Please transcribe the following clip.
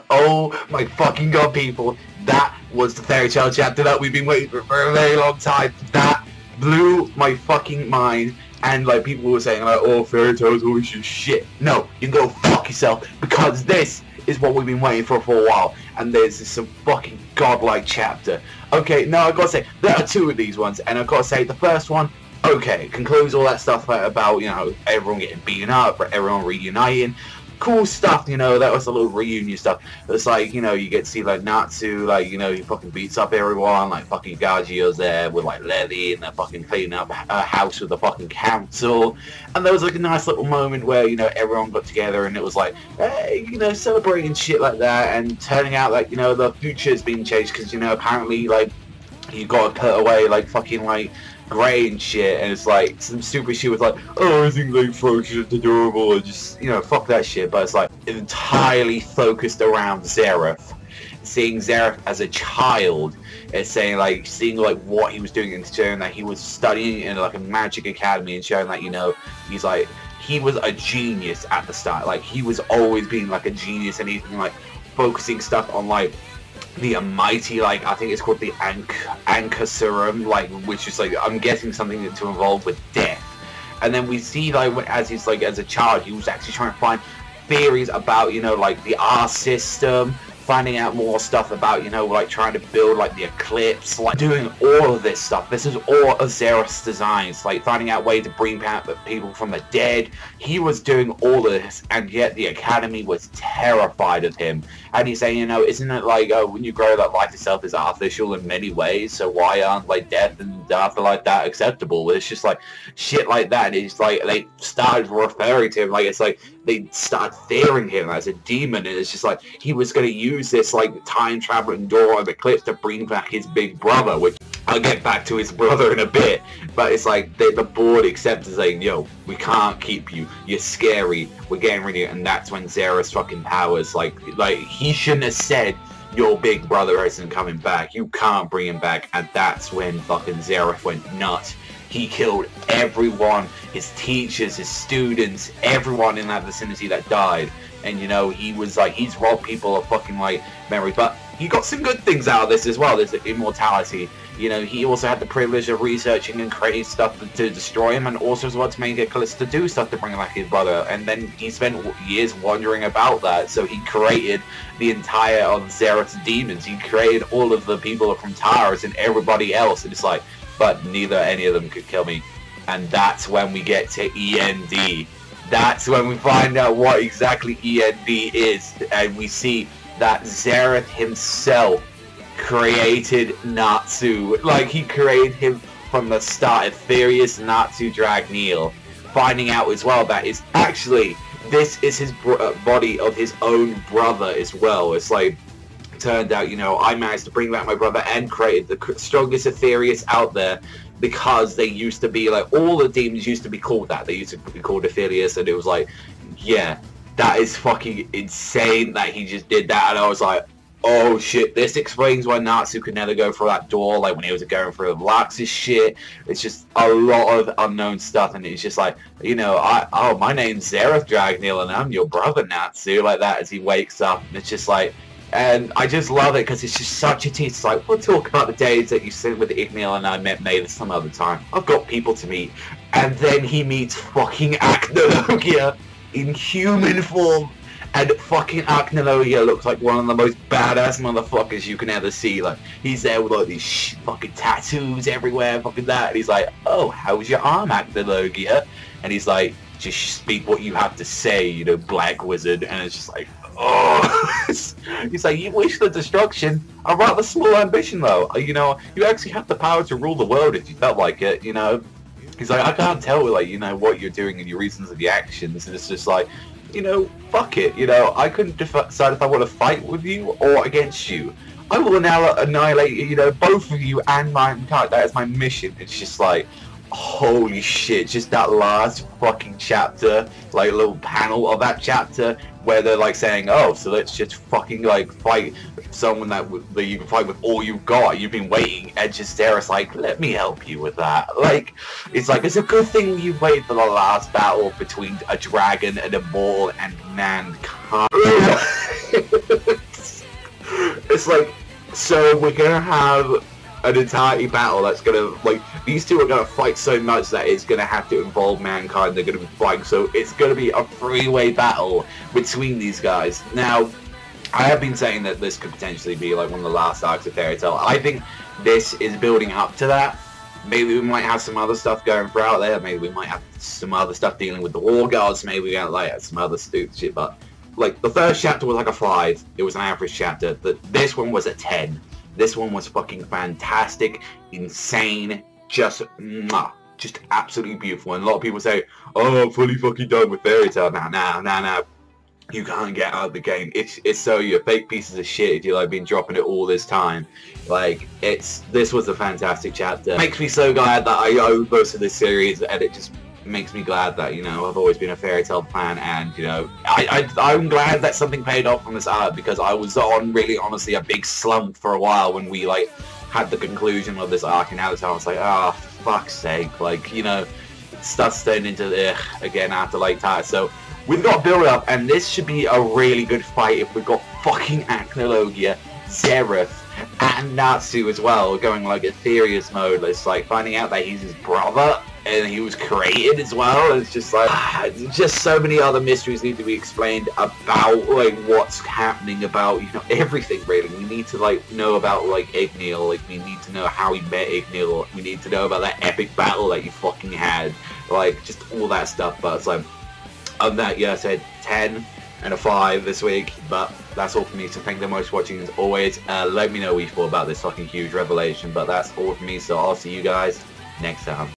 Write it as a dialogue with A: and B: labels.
A: Oh my fucking god, people. That was the fairy tale chapter that we've been waiting for a very long time. That blew my fucking mind. And like people were saying like, oh, fairy tales always just shit. No, you can go fuck yourself, because this is what we've been waiting for a while. And there's this fucking godlike chapter. Okay, now I've got to say, there are two of these ones, and I've got to say the first one, okay, concludes all that stuff about, you know, everyone getting beaten up, everyone reuniting. Cool stuff, you know, that was a little reunion stuff. It's like, you know, you get to see like Natsu, like, you know, he fucking beats up everyone, like fucking Gagio's there with like Letty, and they're fucking cleaning up a house with the fucking council. And there was like a nice little moment where, you know, everyone got together and it was like, hey, you know, celebrating shit like that, and turning out like, you know, the future's been changed, because, you know, apparently like you gotta put away like fucking like grey and shit, and it's like some stupid shit with like, oh, I think like folks are adorable, and just, you know, fuck that shit. But it's like entirely focused around Zeref, seeing Zeref as a child, and saying like, seeing like what he was doing, and showing that he was studying in like a magic academy, and showing that, you know, he's like, he was a genius at the start, like he was always being like a genius, and he's been like focusing stuff on like the mighty, like I think it's called the Anchor Serum, like, which is like, I'm guessing something to involve with death. And then we see like as he's like, as a child, he was actually trying to find theories about, you know, like the R system, finding out more stuff about, you know, like trying to build like the eclipse, like doing all of this stuff. This is all of Zeref's designs, like finding out ways to bring back the people from the dead. He was doing all of this, and yet the academy was terrified of him. And he's saying, you know, isn't it like, oh, when you grow that life itself is artificial in many ways, so why aren't like death and afterlife that acceptable? It's just like shit like that. And it's like they started referring to him like, it's like they started fearing him as a demon, and it's just like he was going to use this like time traveling door of eclipse to bring back his big brother, which I'll get back to his brother in a bit. But it's like the board accepted, saying, yo, we can't keep you, you're scary, we're getting rid of you. And that's when Zeref's fucking powers, like he shouldn't have said your big brother isn't coming back, you can't bring him back. And that's when fucking Zeref went nuts. He killed everyone, his teachers, his students, everyone in that vicinity that died. And, you know, he was like, he's robbed people of fucking like memory. But he got some good things out of this as well. There's immortality. You know, he also had the privilege of researching and creating stuff to destroy him, and also as well to make Eclipse to do stuff to bring back his brother. And then he spent years wondering about that, so he created the entire of Zeref's demons. He created all of the people from Taurus and everybody else, and it's like, but neither any of them could kill me. And that's when we get to E.N.D. That's when we find out what exactly E.N.D is, and we see that Zeref himself created Natsu. Like, he created him from the start. Ethereus Natsu Dragneel. Finding out as well that it's actually, this is his body of his own brother as well. It's like, turned out, you know, I managed to bring back my brother and created the strongest Ethereus out there, because they used to be like, all the demons used to be called that. They used to be called Ethereus, and it was like, yeah, that is fucking insane that he just did that. And I was like, oh shit, this explains why Natsu could never go through that door, like when he was going through Lax's shit. It's just a lot of unknown stuff, and it's just like, you know, oh, my name's Zeref Dragneel, and I'm your brother Natsu, like that, as he wakes up. And it's just like, and I just love it, because it's just such a tease. It's like, we'll talk about the days that you sit with Ignil and I met Mavis some other time. I've got people to meet. And then he meets fucking Acanalogia in human form. And fucking Acanalogia looks like one of the most badass motherfuckers you can ever see. Like, he's there with all these fucking tattoos everywhere, fucking that. And he's like, oh, how's your arm, Acanalogia? And he's like, just speak what you have to say, you know, Black Wizard. And it's just like, oh. He's like, you wish for destruction. A rather small ambition, though. You know, you actually have the power to rule the world if you felt like it, you know. He's like, I can't tell, like, you know, what you're doing and your reasons of the actions. And it's just like, you know, fuck it. You know, I couldn't decide if I want to fight with you or against you. I will now annihilate, you know, both of you and mankind. That is my mission. It's just like, holy shit, just that last fucking chapter, like a little panel of that chapter where they're like saying, oh, so let's just fucking like fight someone that you can fight with all you've got. You've been waiting, and just Zeref's like, let me help you with that. Like, it's like, it's a good thing you waited for the last battle between a dragon, an immortal, and mankind. like, so we're gonna have an entirety battle that's gonna, like, these two are gonna fight so much that it's gonna have to involve mankind. They're gonna be fighting, so it's gonna be a three-way battle between these guys. Now, I have been saying that this could potentially be like one of the last arcs of Fairy Tail. I think this is building up to that. Maybe we might have some other stuff going throughout there. Maybe we might have some other stuff dealing with the War Gods. Maybe we got like some other stupid shit. But like the first chapter was like a 5. It was an average chapter. This one was a 10. This one was fucking fantastic, insane, just absolutely beautiful. And a lot of people say, "Oh, I'm fully fucking done with Fairy Tail now." Nah. You can't get out of the game. It's so you're fake pieces of shit if you've like been dropping it all this time. Like this was a fantastic chapter. It makes me so glad that I own most of this series, and it just makes me glad that, you know, I've always been a Fairy Tail fan, and you know, I'm glad that something paid off on this arc, because I was on really honestly a big slump for a while when we like had the conclusion of this arc, and now I was like, oh, for fuck's sake, like, you know, stuff's turned into again after like that. So we've got build up, and this should be a really good fight if we've got fucking Acanalogia, Zeref, and Natsu as well, going like Ethereus mode. It's like finding out that he's his brother, and he was created as well. It's just like, just so many other mysteries need to be explained about like what's happening, about, you know, everything really. We need to like know about like Igneel, like we need to know how he met Igneel, we need to know about that epic battle that you fucking had, like just all that stuff. But it's like, other than that, yeah, I said 10 and a 5 this week, but that's all for me, so thank you very much for watching as always. Let me know what you thought about this fucking huge revelation, but that's all for me, so I'll see you guys next time.